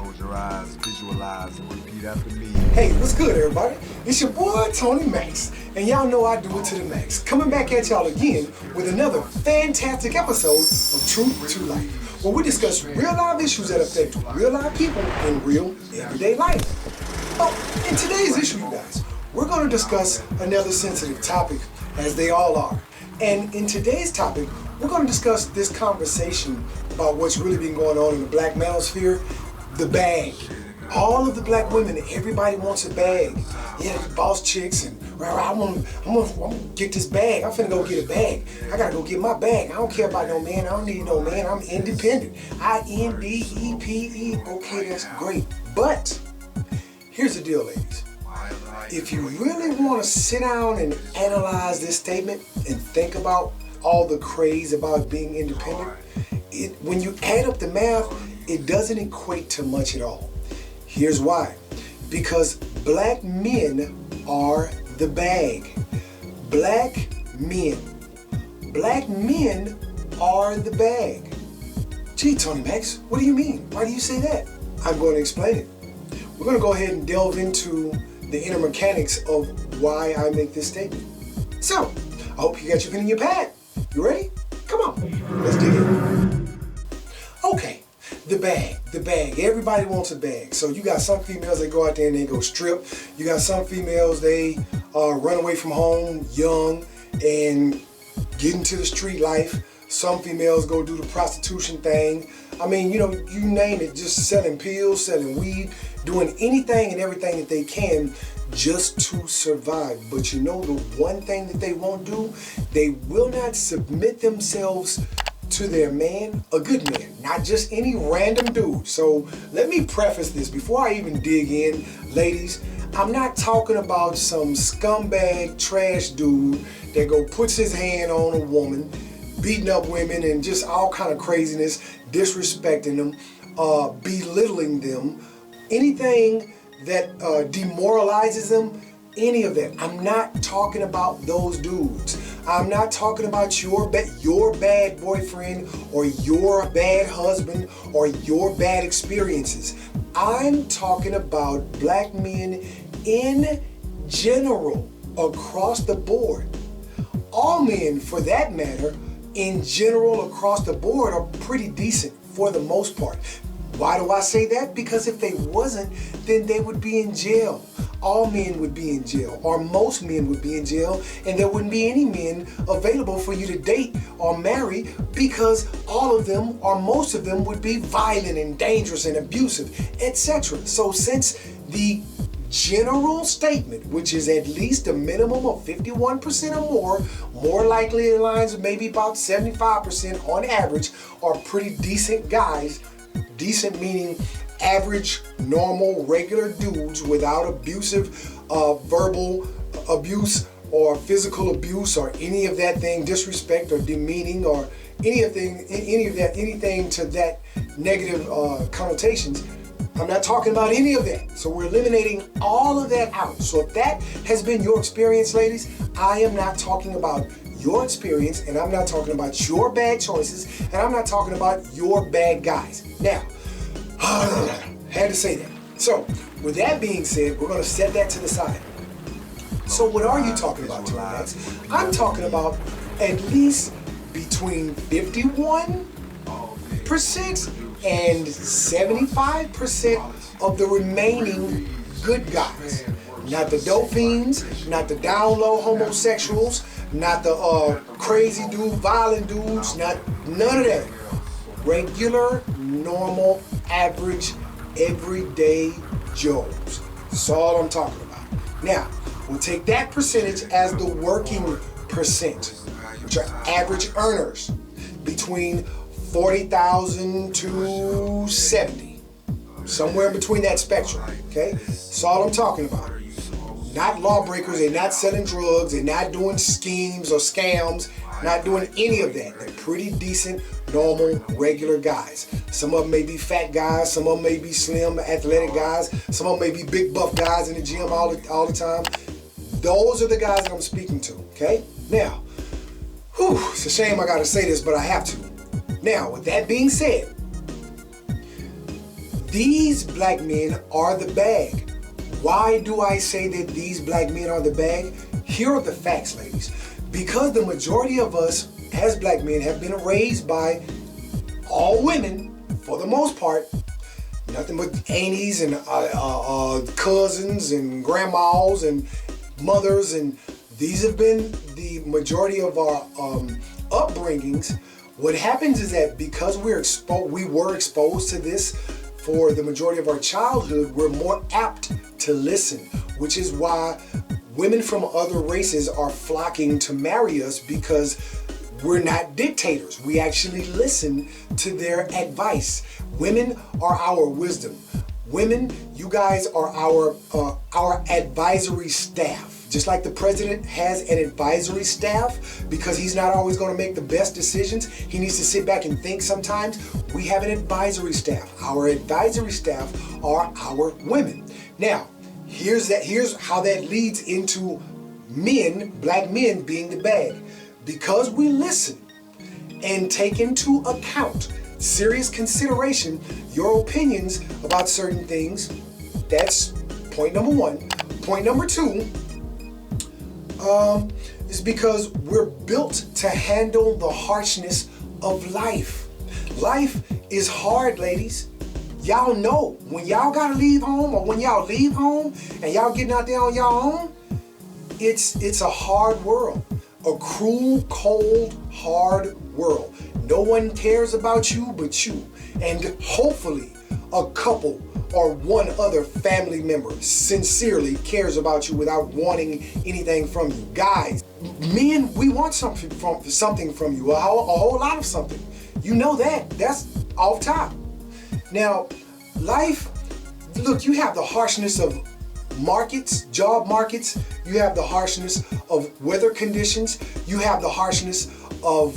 Close your eyes, visualize, and repeat after me. Hey, what's good, everybody? It's your boy, Tony Max, and y'all know I do it to the max. Coming back at y'all again with another fantastic episode of Truth to Life, where we discuss real life issues that affect real life people in real everyday life. Oh, in today's issue, you guys, we're going to discuss another sensitive topic, as they all are. And in today's topic, we're going to discuss this conversation about what's really been going on in the black manosphere, the bag. All of the black women, everybody wants a bag. Yeah, boss chicks, and I'm gonna get this bag. I'm finna go get a bag. I gotta go get my bag. I don't care about no man. I don't need no man. I'm independent. INDEPE. Okay, that's great. But here's the deal, ladies. If you really want to sit down and analyze this statement and think about all the craze about being independent, when you add up the math, it doesn't equate to much at all. Here's why. Because black men are the bag. Black men. Black men are the bag. Gee, Tony Max, what do you mean? Why do you say that? I'm going to explain it. We're going to go ahead and delve into the inner mechanics of why I make this statement. So, I hope you got your pen and your pad. You ready? Come on, let's dig in. Okay, the bag. Everybody wants a bag. So you got some females that go out there and they go strip. You got some females, they run away from home young and get into the street life. Some females go do the prostitution thing. I mean, you name it, just selling pills, selling weed, doing anything and everything that they can just to survive. But you know the one thing that they won't do? They will not submit themselves to their man, a good man, not just any random dude. So let me preface this before I even dig in, ladies. I'm not talking about some scumbag trash dude that puts his hand on a woman, beating up women and just all kind of craziness, disrespecting them, belittling them, anything that demoralizes them, any of that. I'm not talking about those dudes. I'm not talking about your bad boyfriend or your bad husband or your bad experiences. I'm talking about black men in general, across the board. All men, for that matter, in general, across the board, are pretty decent for the most part. Why do I say that? Because if they wasn't, then they would be in jail. All men would be in jail, or most men would be in jail, and there wouldn't be any men available for you to date or marry because all of them, or most of them, would be violent and dangerous and abusive, etc. So since the general statement, which is at least a minimum of 51% or more likely it aligns with maybe about 75% on average, are pretty decent guys. Decent meaning average, normal, regular dudes without abusive verbal abuse or physical abuse or any of that thing, disrespect or demeaning or anything to that negative connotations. I'm not talking about any of that. So we're eliminating all of that out. So if that has been your experience, ladies, I am not talking about your experience, and I'm not talking about your bad choices, and I'm not talking about your bad guys. Now, had to say that. So, with that being said, we're going to set that to the side. So what are you talking about, Tony Max? I'm talking about at least between 51% and 75% of the remaining good guys. Not the dope fiends, not the down low homosexuals, not the crazy dude, violent dudes, none of that. Regular, normal, average, everyday Joes. That's all I'm talking about. Now, we'll take that percentage as the working percent, which are average earners between 40,000 to 70. Somewhere in between that spectrum, okay? That's all I'm talking about. Not lawbreakers, they're not selling drugs, they're not doing schemes or scams, not doing any of that. They're pretty decent, normal, regular guys. Some of them may be fat guys, some of them may be slim, athletic guys, some of them may be big buff guys in the gym all the time. Those are the guys that I'm speaking to, okay? Now, it's a shame I gotta say this, but I have to. Now, with that being said, These black men are the bag. Why do I say that these black men are the bag? Here are the facts, ladies. Because the majority of us as black men have been raised by all women, for the most part, nothing but aunties and cousins and grandmas and mothers, and these have been the majority of our upbringings. What happens is that because we were exposed to this for the majority of our childhood, we're more apt to listen, which is why women from other races are flocking to marry us, because we're not dictators. We actually listen to their advice. Women are our wisdom. Women, you guys are our advisory staff. Just like the president has an advisory staff, because he's not always going to make the best decisions. He needs to sit back and think sometimes. We have an advisory staff. Our advisory staff are our women. Now, here's how that leads into men, black men, being the bag. Because we listen and take into account serious consideration your opinions about certain things. That's point number one. Point number two is because we're built to handle the harshness of life. Life is hard, ladies. Y'all know when y'all gotta leave home, or when y'all leave home and y'all getting out there on y'all own, it's a hard world. A cruel, cold, hard world. No one cares about you but you. And hopefully a couple or one other family member sincerely cares about you without wanting anything from you. Guys, men, we want something from you, a whole lot of something. You know that. That's off top. Now, life, look, you have the harshness of markets, job markets. You have the harshness of weather conditions. You have the harshness of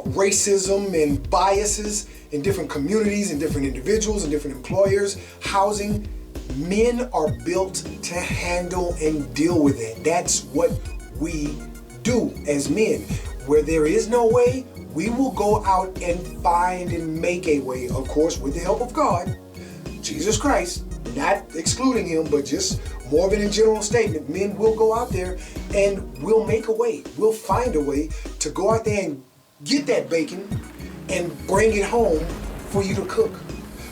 racism and biases in different communities and different individuals and different employers. Housing. Men are built to handle and deal with it. That's what we do as men. Where there is no way, we will go out and find and make a way, of course, with the help of God, Jesus Christ. Not excluding him, but just more of a general statement. Men will go out there and we'll make a way. We'll find a way to go out there and get that bacon and bring it home for you to cook,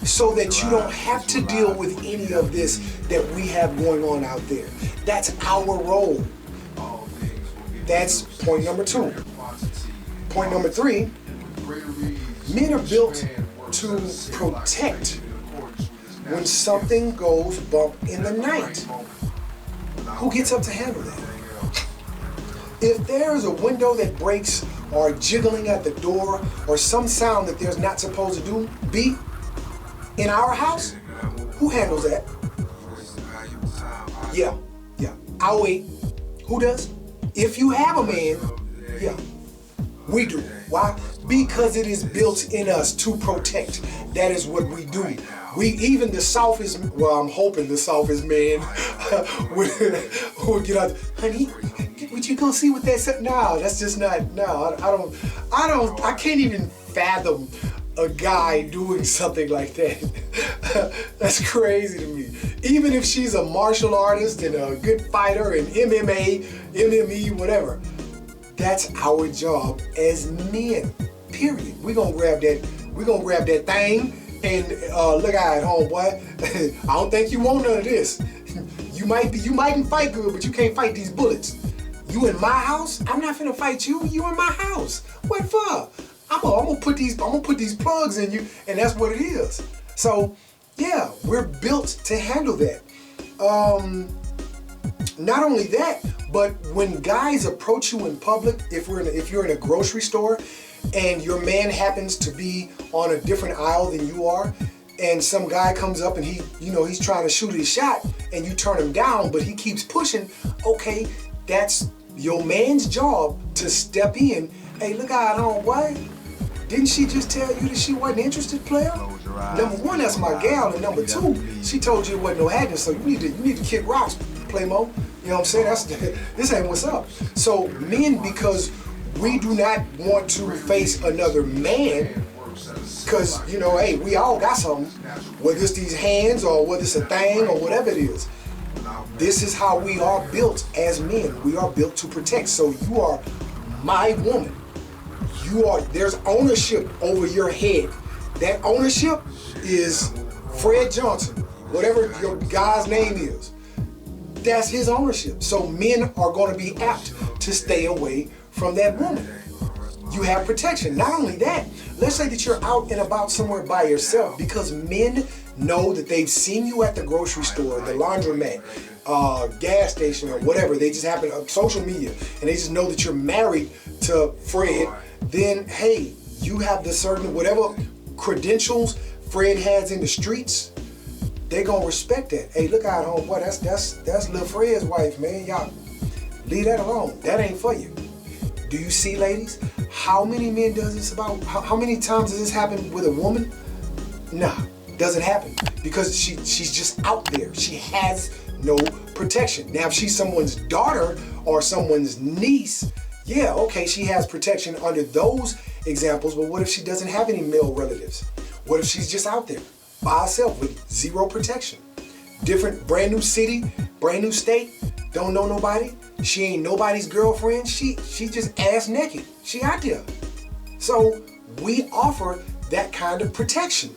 so that you don't have to deal with any of this that we have going on out there. That's our role. That's point number two. Point number three, men are built to protect when something goes bump in the night. Who gets up to handle that? If there's a window that breaks, or jiggling at the door, or some sound that there's not supposed to be in our house, who handles that? Yeah. I'll wait. Who does? If you have a man, yeah, we do. Why? Because it is built in us to protect. That is what we do. Even the softest, well, I'm hoping the softest man would get out, honey, would you go see what that said? No, that's just not, no, I can't even fathom a guy doing something like that. That's crazy to me. Even if she's a martial artist and a good fighter and MMA, MME, whatever. That's our job as men, period. We're gonna grab that thing and look out, homeboy. I don't think you want none of this. You mightn't fight good, but you can't fight these bullets. You in my house? I'm not finna fight you. You in my house. What for? I'm gonna put these plugs in you, and that's what it is. So yeah, we're built to handle that. Not only that, but when guys approach you in public, if you're in a grocery store and your man happens to be on a different aisle than you are, and some guy comes up and he's trying to shoot his shot and you turn him down, but he keeps pushing, okay, that's your man's job to step in. Hey, look out, homeboy. Didn't she just tell you that she wasn't interested, player? Number one, that's my gal, and number two, she told you it wasn't no happening, so you need to kick rocks, Playmo. You know what I'm saying? This ain't what's up. So men, because we do not want to face another man, Because, you know, hey, we all got something. Whether it's these hands or whether it's a thing or whatever it is. This is how we are built as men. We are built to protect. So you are my woman. There's ownership over your head. That ownership is Fred Johnson, whatever your guy's name is. That's his ownership. So men are going to be apt to stay away from that woman. You have protection. Not only that, let's say that you're out and about somewhere by yourself, because men know that they've seen you at the grocery store, the laundromat, gas station, or whatever. They just happen to social media, and they just know that you're married to Fred. Then, hey, you have the certain whatever credentials Fred has in the streets. They gonna respect that. Hey, look out, homeboy. That's little Fred's wife, man. Y'all leave that alone. That ain't for you. Do you see, ladies? How many men does this about? How many times does this happen with a woman? Nah, doesn't happen, because she's just out there. She has no protection. Now, if she's someone's daughter or someone's niece, yeah, okay, she has protection under those examples. But what if she doesn't have any male relatives? What if she's just out there by herself with zero protection? Different, brand new city, brand new state, don't know nobody. She ain't nobody's girlfriend. She just ass naked. She out there. So we offer that kind of protection.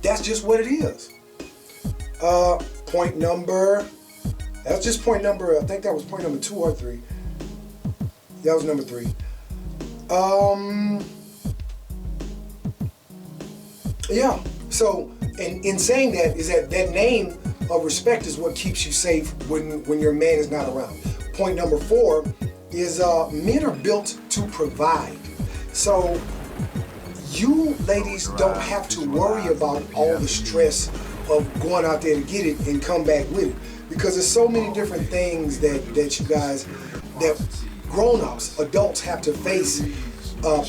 That's just what it is. Point number, that's just point number, I think that was point number 2 or 3. That was number 3. Yeah, so in saying that, is that name of respect is what keeps you safe when your man is not around. Point number 4 is men are built to provide. So you ladies don't have to worry about all the stress of going out there to get it and come back with it, because there's so many different things that you guys, that grown-ups, adults have to face,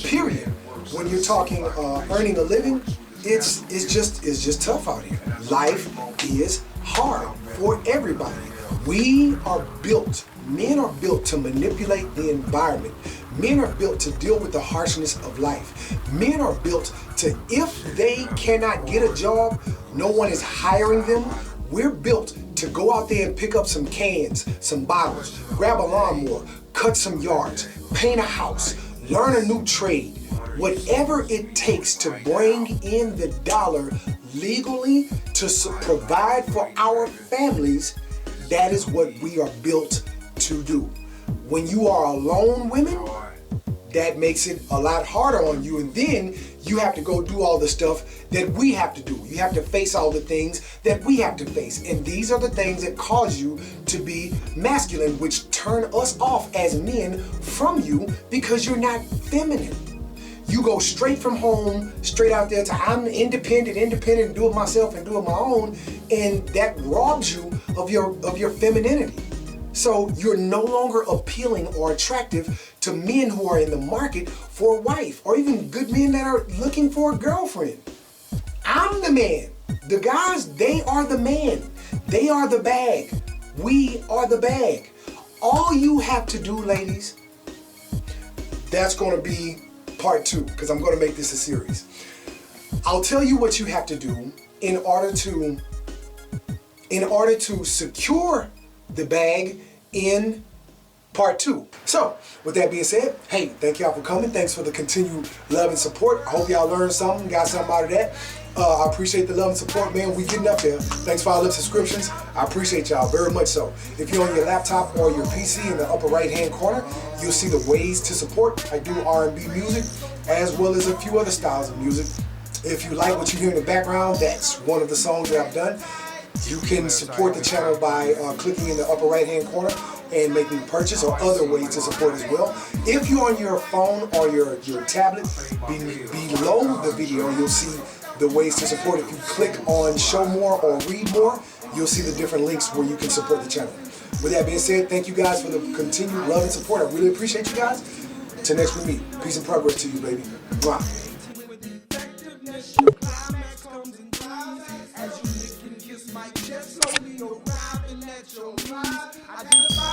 period. When you're talking earning a living, it's just tough out here. Life is hard for everybody. We are built, men are built to manipulate the environment. Men are built to deal with the harshness of life. Men are built to, if they cannot get a job, no one is hiring them, we're built to go out there and pick up some cans, some bottles, grab a lawnmower, cut some yards, paint a house, learn a new trade. Whatever it takes to bring in the dollar legally to provide for our families, that is what we are built to do. When you are alone, women, that makes it a lot harder on you, and then you have to go do all the stuff that we have to do. You have to face all the things that we have to face, and these are the things that cause you to be masculine, which turn us off as men from you, because you're not feminine. You go straight from home, straight out there to I'm independent, and do it myself and do it my own, and that robs you of your femininity. So you're no longer appealing or attractive to men who are in the market for a wife, or even good men that are looking for a girlfriend. I'm the man. The guys, they are the man. They are the bag. We are the bag. All you have to do, ladies, that's going to be part 2, because I'm going to make this a series. I'll tell you what you have to do in order to secure the bag in part 2. So, with that being said, hey, thank y'all for coming. Thanks for the continued love and support. I hope y'all learned something, got something out of that. I appreciate the love and support, man. We getting up there. Thanks for all the subscriptions. I appreciate y'all very much so. If you're on your laptop or your PC, in the upper right-hand corner, you'll see the ways to support. I do R&B music, as well as a few other styles of music. If you like what you hear in the background, that's one of the songs that I've done. You can support the channel by clicking in the upper right-hand corner and making a purchase, or other ways to support as well. If you're on your phone or your tablet, below the video, you'll see the ways to support. If you click on show more or read more, you'll see the different links where you can support the channel. With that being said, thank you guys for the continued love and support. I really appreciate you guys. Till next we meet. Peace and progress to you, baby. Mwah. As you lick and kiss my chest, slowly arriving at your eyes.